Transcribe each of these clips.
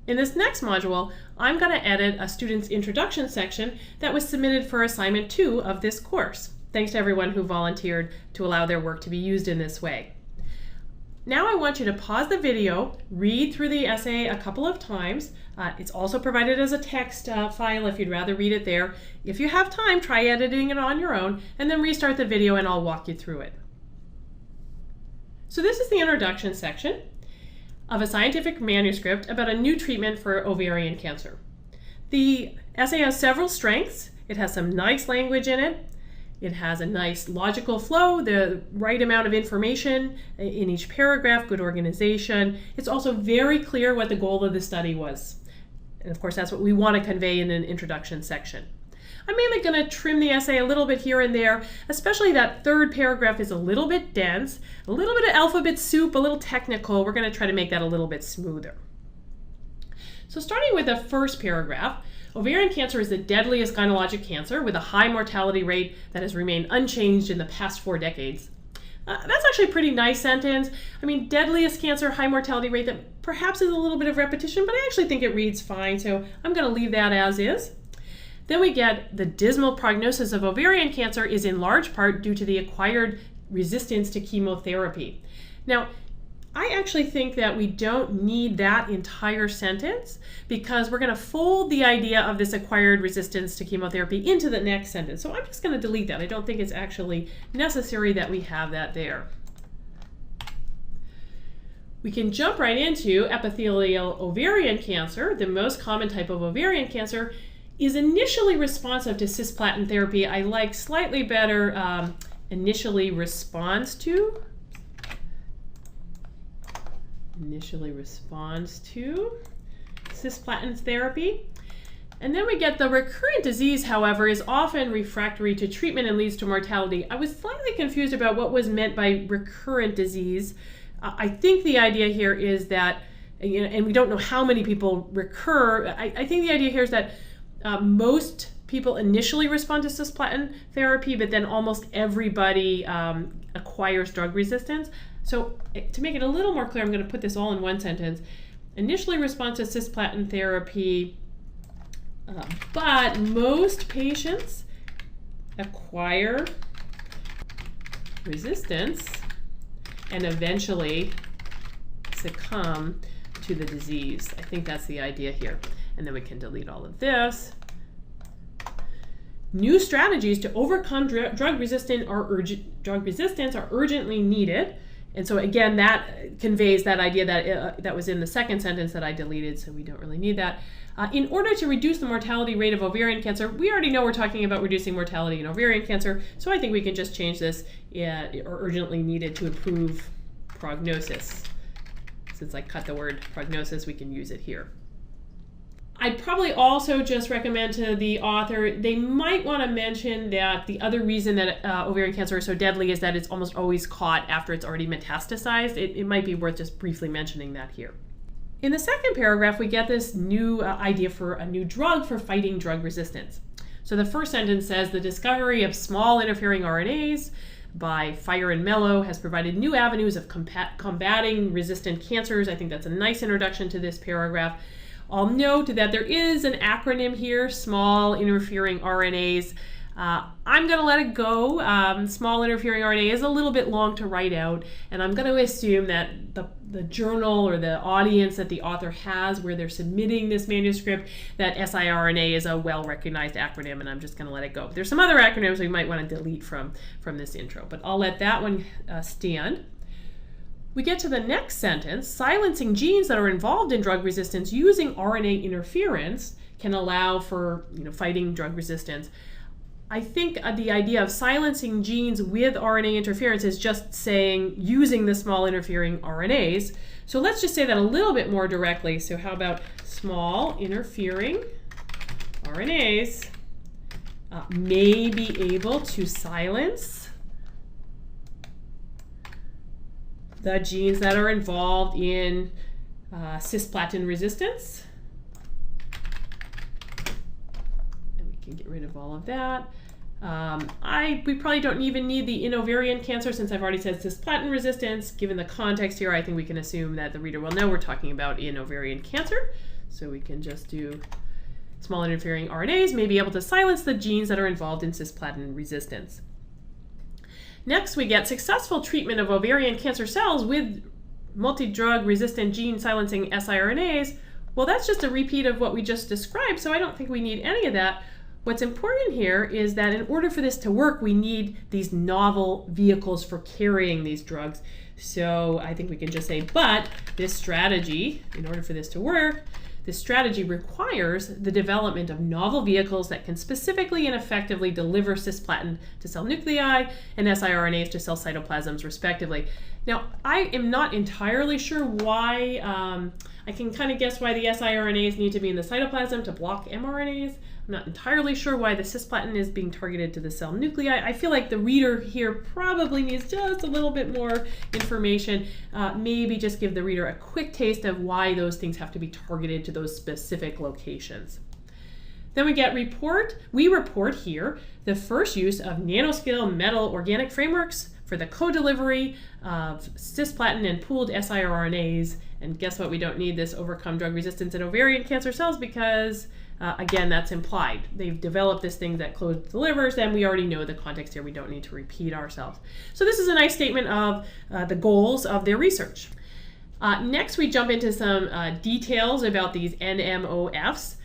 In this next module, I'm going to edit a student's introduction section that was submitted for assignment 2 of this course. Thanks to everyone who volunteered to allow their work to be used in this way. Now I want you to pause the video, read through the essay a couple of times. It's also provided as a text file if you'd rather read it there. If you have time, try editing it on your own, and then restart the video and I'll walk you through it. So this is the introduction section of a scientific manuscript about a new treatment for ovarian cancer. The essay has several strengths. It has some nice language in it. It has a nice logical flow, the right amount of information in each paragraph, good organization. It's also very clear what the goal of the study was. And of course, that's what we want to convey in an introduction section. I'm mainly going to trim the essay a little bit here and there, especially that third paragraph is a little bit dense, a little bit of alphabet soup, a little technical. We're going to try to make that a little bit smoother. So starting with the first paragraph, ovarian cancer is the deadliest gynecologic cancer with a high mortality rate that has remained unchanged in the past 4 decades. That's actually a pretty nice sentence. I mean, deadliest cancer, high mortality rate, that perhaps is a little bit of repetition, but I actually think it reads fine, so I'm going to leave that as is. Then we get the dismal prognosis of ovarian cancer is in large part due to the acquired resistance to chemotherapy. Now, I actually think that we don't need that entire sentence because we're going to fold the idea of this acquired resistance to chemotherapy into the next sentence. So I'm just going to delete that. I don't think it's actually necessary that we have that there. We can jump right into epithelial ovarian cancer. The most common type of ovarian cancer is initially responsive to cisplatin therapy. I like slightly better initially responds to cisplatin therapy. And then we get the recurrent disease, however, is often refractory to treatment and leads to mortality. I was slightly confused about what was meant by recurrent disease. I think the idea here is that, and we don't know how many people recur, I think the idea here is that most people initially respond to cisplatin therapy, but then almost everybody acquires drug resistance. So to make it a little more clear, I'm going to put this all in one sentence. Initially respond to cisplatin therapy, but most patients acquire resistance and eventually succumb to the disease. I think that's the idea here. And then we can delete all of this. New strategies to overcome drug resistance are urgently needed. And so again, that conveys that idea that that was in the second sentence that I deleted, so we don't really need that. In order to reduce the mortality rate of ovarian cancer, we already know we're talking about reducing mortality in ovarian cancer, so I think we can just change this, or urgently needed to improve prognosis. Since I cut the word prognosis, we can use it here. I'd probably also just recommend to the author, they might want to mention that the other reason that ovarian cancer is so deadly is that it's almost always caught after it's already metastasized. It might be worth just briefly mentioning that here. In the second paragraph, we get this new idea for a new drug for fighting drug resistance. So the first sentence says, the discovery of small interfering RNAs by Fire and Mello has provided new avenues of combating resistant cancers. I think that's a nice introduction to this paragraph. I'll note that there is an acronym here, small interfering RNAs. I'm going to let it go. Small interfering RNA is a little bit long to write out, and I'm going to assume that the journal or the audience that the author has where they're submitting this manuscript, that siRNA is a well-recognized acronym, and I'm just going to let it go. There's some other acronyms we might want to delete from this intro, but I'll let that one stand. We get to the next sentence, silencing genes that are involved in drug resistance using RNA interference can allow for fighting drug resistance. I think the idea of silencing genes with RNA interference is just saying using the small interfering RNAs. So let's just say that a little bit more directly. So how about small interfering RNAs may be able to silence the genes that are involved in cisplatin resistance. And we can get rid of all of that. We probably don't even need the in ovarian cancer since I've already said cisplatin resistance. Given the context here, I think we can assume that the reader will know we're talking about in ovarian cancer. So we can just do small interfering RNAs may be able to silence the genes that are involved in cisplatin resistance. Next, we get successful treatment of ovarian cancer cells with multi-drug resistant gene silencing siRNAs. Well, that's just a repeat of what we just described, so I don't think we need any of that. What's important here is that in order for this to work, we need these novel vehicles for carrying these drugs. So I think we can just say, but this strategy, in order for this to work, this strategy requires the development of novel vehicles that can specifically and effectively deliver cisplatin to cell nuclei and siRNAs to cell cytoplasms, respectively. Now, I am not entirely sure why, I can kind of guess why the siRNAs need to be in the cytoplasm to block mRNAs. I'm not entirely sure why the cisplatin is being targeted to the cell nuclei. I feel like the reader here probably needs just a little bit more information. Maybe just give the reader a quick taste of why those things have to be targeted to those specific locations. Then we get we report here the first use of nanoscale metal organic frameworks for the co-delivery of cisplatin and pooled siRNAs. And guess what? We don't need this overcome drug resistance in ovarian cancer cells because again, that's implied. They've developed this thing that closed the livers, and we already know the context here. We don't need to repeat ourselves. So this is a nice statement of the goals of their research. Next, we jump into some details about these NMOFs.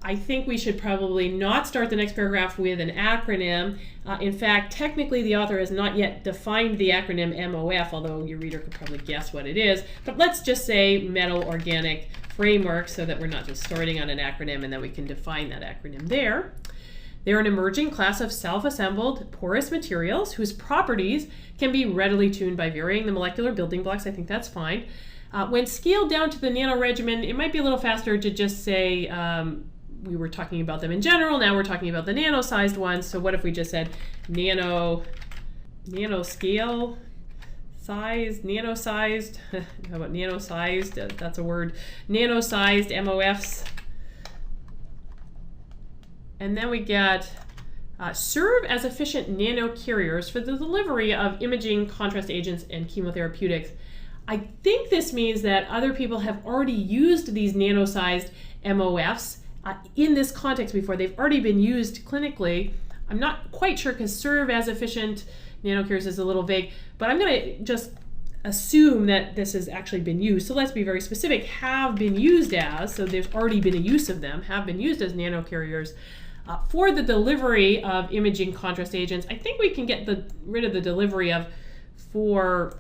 I think we should probably not start the next paragraph with an acronym. In fact, technically the author has not yet defined the acronym MOF, although your reader could probably guess what it is. But let's just say metal organic framework so that we're not just starting on an acronym and then we can define that acronym there. They're an emerging class of self-assembled porous materials whose properties can be readily tuned by varying the molecular building blocks. I think that's fine. When scaled down to the nanoregimen, it might be a little faster to just say we were talking about them in general. Now we're talking about the nano-sized ones. So what if we just said nanoscale size, nano-sized, how about nano-sized? That's a word. Nano-sized MOFs. And then we get serve as efficient nanocarriers for the delivery of imaging, contrast agents, and chemotherapeutics. I think this means that other people have already used these nano-sized MOFs in this context before. They've already been used clinically. I'm not quite sure because serve as efficient nanocarriers is a little vague, but I'm going to just assume that this has actually been used. So let's be very specific. Have been used as, so there's already been a use of them, have been used as nanocarriers for the delivery of imaging contrast agents. I think we can get rid of the delivery of for,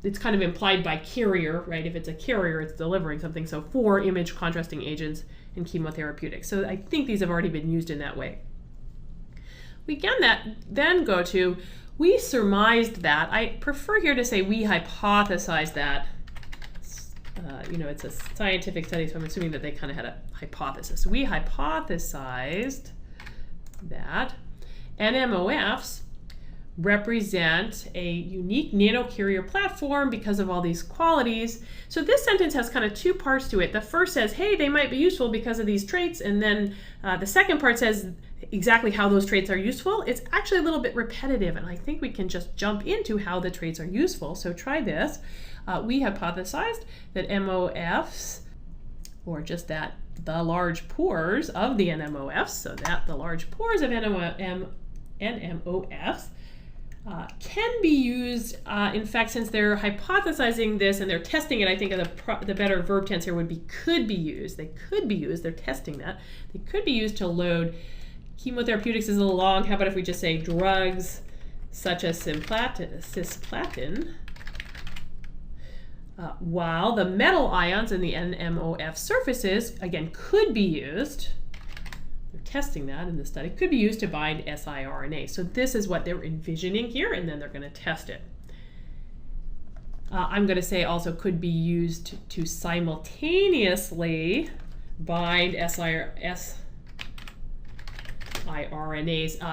it's kind of implied by carrier, right? If it's a carrier, it's delivering something. So for image contrasting agents and chemotherapeutics. So I think these have already been used in that way. We can then go to, we surmised that. I prefer here to say we hypothesized that. It's a scientific study, so I'm assuming that they kind of had a hypothesis. We hypothesized that NMOFs represent a unique nanocarrier platform because of all these qualities. So this sentence has kind of two parts to it. The first says, hey, they might be useful because of these traits, and then the second part says exactly how those traits are useful. It's actually a little bit repetitive, and I think we can just jump into how the traits are useful. So try this. We hypothesized that MOFs, or just that the large pores of the NMOFs, so that the large pores of NMOFs can be used, in fact, since they're hypothesizing this and they're testing it, I think the better verb tense here would be could be used. They could be used, they're testing that. They could be used to load chemotherapeutics is a little long. How about if we just say drugs such as cisplatin, while the metal ions in the NMOF surfaces, again, could be used, they're testing that in the study, could be used to bind siRNA. So this is what they're envisioning here, and then they're going to test it. I'm going to say also could be used to simultaneously bind siRNAs.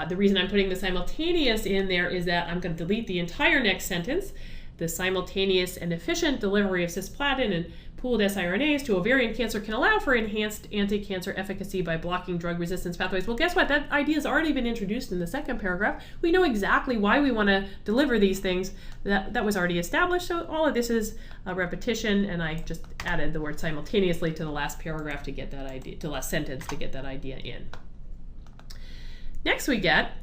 The reason I'm putting the simultaneous in there is that I'm going to delete the entire next sentence. the simultaneous and efficient delivery of cisplatin and pooled siRNAs to ovarian cancer can allow for enhanced anti-cancer efficacy by blocking drug resistance pathways. Well, guess what? That idea has already been introduced in the second paragraph. We know exactly why we want to deliver these things. That was already established. So all of this is a repetition, and I just added the word simultaneously to the last paragraph to get that idea, to the last sentence to get that idea in. Next we get,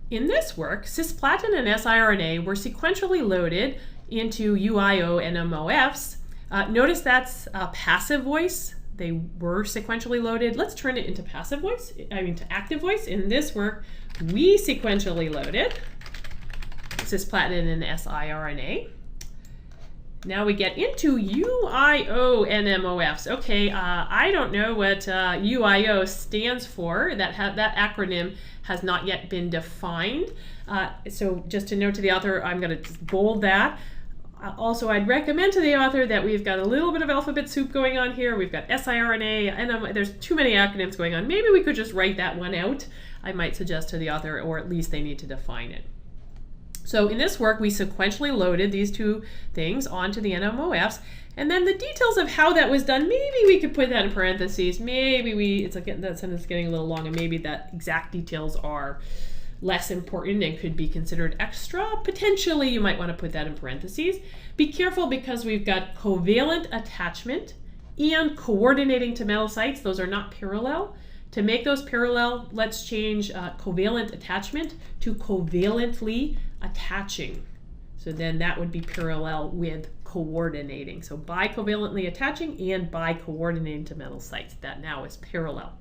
in this work, cisplatin and siRNA were sequentially loaded into UIO NMOFs. Notice that's a passive voice. They were sequentially loaded. Let's turn it into passive voice, to active voice. In this work, we sequentially loaded cisplatin and siRNA. Now we get into UIO NMOFs. Okay, I don't know what UIO stands for. That acronym has not yet been defined. So just to note to the author, I'm going to bold that. Also, I'd recommend to the author that we've got a little bit of alphabet soup going on here. We've got siRNA, and there's too many acronyms going on. Maybe we could just write that one out, I might suggest to the author, or at least they need to define it. So in this work, we sequentially loaded these two things onto the NMOFs, and then the details of how that was done, maybe we could put that in parentheses. Maybe that sentence is getting a little long, and maybe that exact details are less important and could be considered extra. Potentially, you might want to put that in parentheses. Be careful because we've got covalent attachment and coordinating to metal sites. Those are not parallel. To make those parallel, let's change covalent attachment to covalently attaching. So then that would be parallel with coordinating. So by covalently attaching and by coordinating to metal sites. That now is parallel.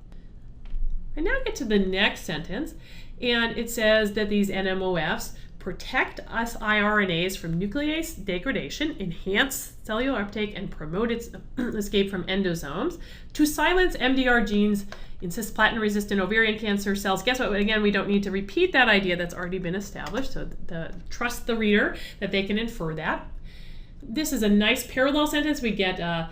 I now get to the next sentence, and it says that these NMOFs protect siRNAs from nuclease degradation, enhance cellular uptake, and promote its escape from endosomes to silence MDR genes in cisplatin-resistant ovarian cancer cells. Guess what? Again, we don't need to repeat that idea that's already been established, so trust the reader that they can infer that. This is a nice parallel sentence. We get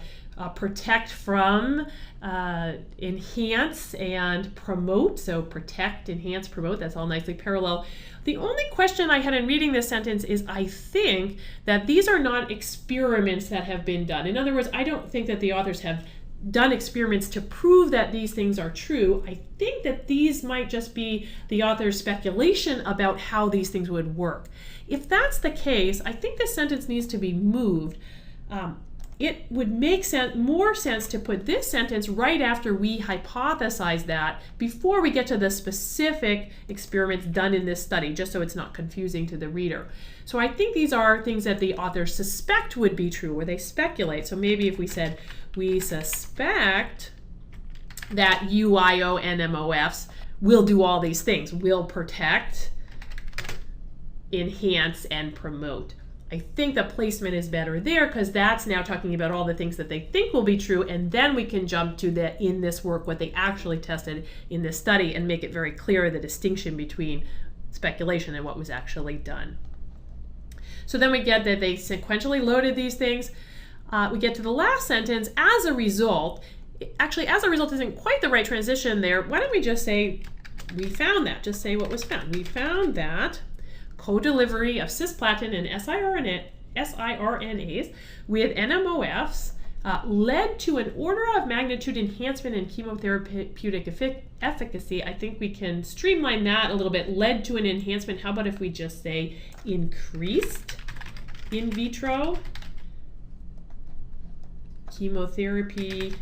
protect from, enhance, and promote. So protect, enhance, promote, that's all nicely parallel. The only question I had in reading this sentence is I think that these are not experiments that have been done. In other words, I don't think that the authors have done experiments to prove that these things are true. I think that these might just be the author's speculation about how these things would work. If that's the case, I think this sentence needs to be moved. It would make more sense to put this sentence right after we hypothesize that before we get to the specific experiments done in this study, just so it's not confusing to the reader. So I think these are things that the authors suspect would be true, or they speculate. So maybe if we said, we suspect that UIO NMOFs will do all these things, will protect, enhance, and promote. I think the placement is better there because that's now talking about all the things that they think will be true, and then we can jump to the in this work, what they actually tested in this study, and make it very clear the distinction between speculation and what was actually done. So then we get that they sequentially loaded these things. We get to the last sentence, as a result. Actually, as a result isn't quite the right transition there. Why don't we just say, we found that, just say what was found. We found that co-delivery of cisplatin and siRNAs with NMOFs led to an order of magnitude enhancement in chemotherapeutic efficacy. I think we can streamline that a little bit. Led to an enhancement. How about if we just say increased in vitro chemotherapy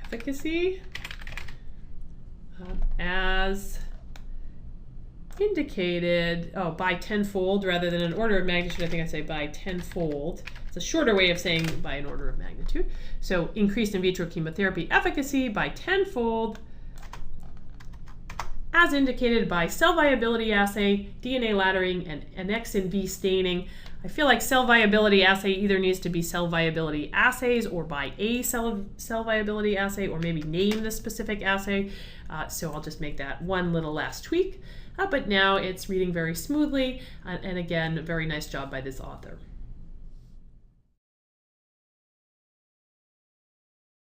efficacy as indicated by tenfold rather than an order of magnitude. I think I say by tenfold. It's a shorter way of saying by an order of magnitude. So increased in vitro chemotherapy efficacy by tenfold as indicated by cell viability assay, DNA laddering, and annexin B staining. I feel like cell viability assay either needs to be cell viability assays or by a cell viability assay, or maybe name the specific assay. So I'll just make that one little last tweak. But now it's reading very smoothly, and again, very nice job by this author.